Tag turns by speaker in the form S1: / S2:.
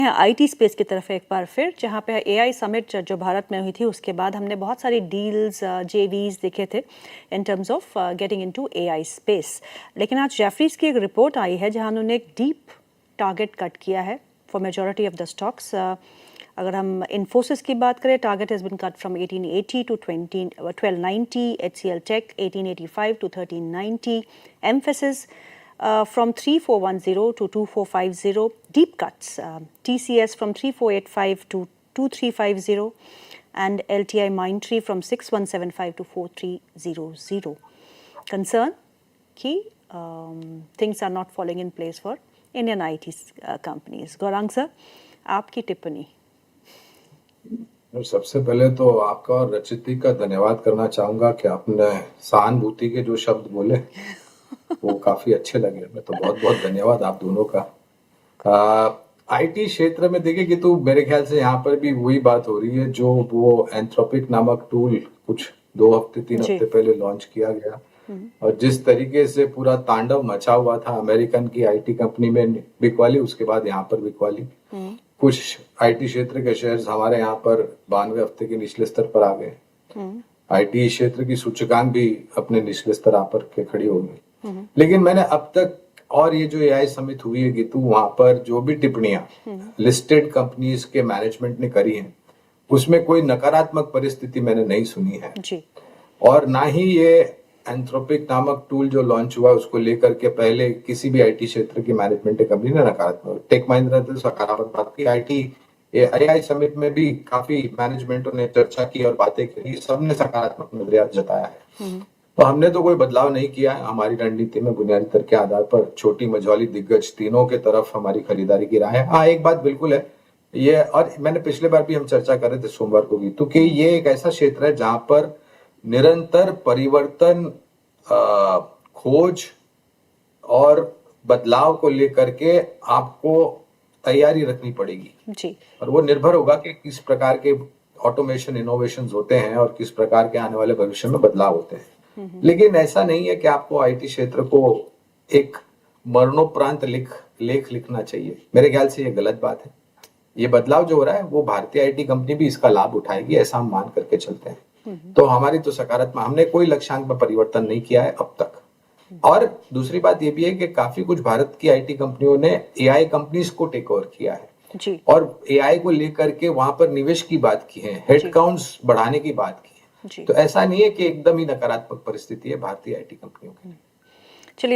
S1: IT space की तरफ एक बार फिर, जहाँ पे एआई समिट जो भारत में हुई थी, उसके बाद हमने बहुत सारी डील्स जेवीज देखे थे in terms of getting into AI space. लेकिन आज जेफरीज की एक रिपोर्ट आई है जहाँ उन्होंने एक डीप टारगेट कट किया है for majority of the stocks. अगर हम इन्फोसिस की बात करें, target has been cut from 1880 to 1290, HCL Tech 1885 to 1390, Mphasis from 3410 to 2450, deep cuts, TCS from 3485 to 2350, and LTI Mindtree from 6175 to 4300. Concern कि things are not falling in place for Indian IT companies. Gaurang sir, आपकी टिप्पणी।
S2: सबसे पहले तो आपका और रचिति का धन्यवाद करना चाहूंगा कि आपने सहानुभूति के जो शब्द बोले वो काफी अच्छे लगे। मैं तो बहुत बहुत धन्यवाद आप दोनों का। आईटी क्षेत्र में देखिए कि तो मेरे ख्याल से यहाँ पर भी वही बात हो रही है जो वो एंथ्रोपिक नामक टूल कुछ 2 हफ्ते 3 हफ्ते पहले लॉन्च किया गया, और जिस तरीके से पूरा तांडव मचा हुआ था अमेरिकन की आईटी कंपनी में बिकवाली, उसके बाद यहाँ पर बिकवाली। कुछ आईटी क्षेत्र के शेयर्स हमारे यहाँ पर 92 हफ्ते के निचले स्तर पर आ गए। आईटी क्षेत्र की सूचकांक भी अपने निचले स्तर पर के खड़ी हो गई। लेकिन मैंने अब तक, और ये जो एआई समिट हुई है गीतू, वहां पर जो भी टिप्पणियां लिस्टेड कंपनीज के मैनेजमेंट ने करी हैं, उसमें कोई नकारात्मक परिस्थिति मैंने नहीं सुनी है जी। और ना ही ये एंथ्रोपिक नामक टूल जो लॉन्च हुआ उसको लेकर के पहले किसी भी आईटी क्षेत्र की मैनेजमेंट कंपनी ने नकारात्मक, टेक महिंद्रा ने सकारात्मक बात की। एआई समिट में भी काफी मैनेजमेंटों ने चर्चा की और बातें की, सबने सकारात्मक नजरिया जताया है। तो हमने तो कोई बदलाव नहीं किया है। हमारी रणनीति में बुनियादी तर्क के आधार पर छोटी, मझौली, दिग्गज तीनों के तरफ हमारी खरीदारी की राय है। हाँ, एक बात बिल्कुल है ये, और मैंने पिछले बार भी हम चर्चा कर रहे थे सोमवार को भी, तो कि ये एक ऐसा क्षेत्र है जहां पर निरंतर परिवर्तन, खोज और बदलाव को लेकर के आपको तैयारी रखनी पड़ेगी जी। और वो निर्भर होगा कि किस प्रकार के ऑटोमेशन इनोवेशन होते हैं और किस प्रकार के आने वाले भविष्य में बदलाव होते हैं। लेकिन ऐसा नहीं है कि आपको आईटी क्षेत्र को एक मरणोपरांत लेख लिखना चाहिए। मेरे ख्याल से ये गलत बात है। ये बदलाव जो हो रहा है वो भारतीय आईटी कंपनी भी इसका लाभ उठाएगी, ऐसा हम मान करके चलते हैं। तो हमारी तो सकारात्मक, हमने कोई लक्ष्यांक में परिवर्तन नहीं किया है अब तक। और दूसरी बात ये भी है कि काफी कुछ भारत की आईटी कंपनियों ने एआई कंपनीज को टेक ओवर किया है जी। और एआई को लेकर के वहां पर निवेश की बात की है, हेड काउंट्स बढ़ाने की बात की है। तो ऐसा नहीं है कि एकदम ही नकारात्मक परिस्थिति है भारतीय आईटी कंपनियों की।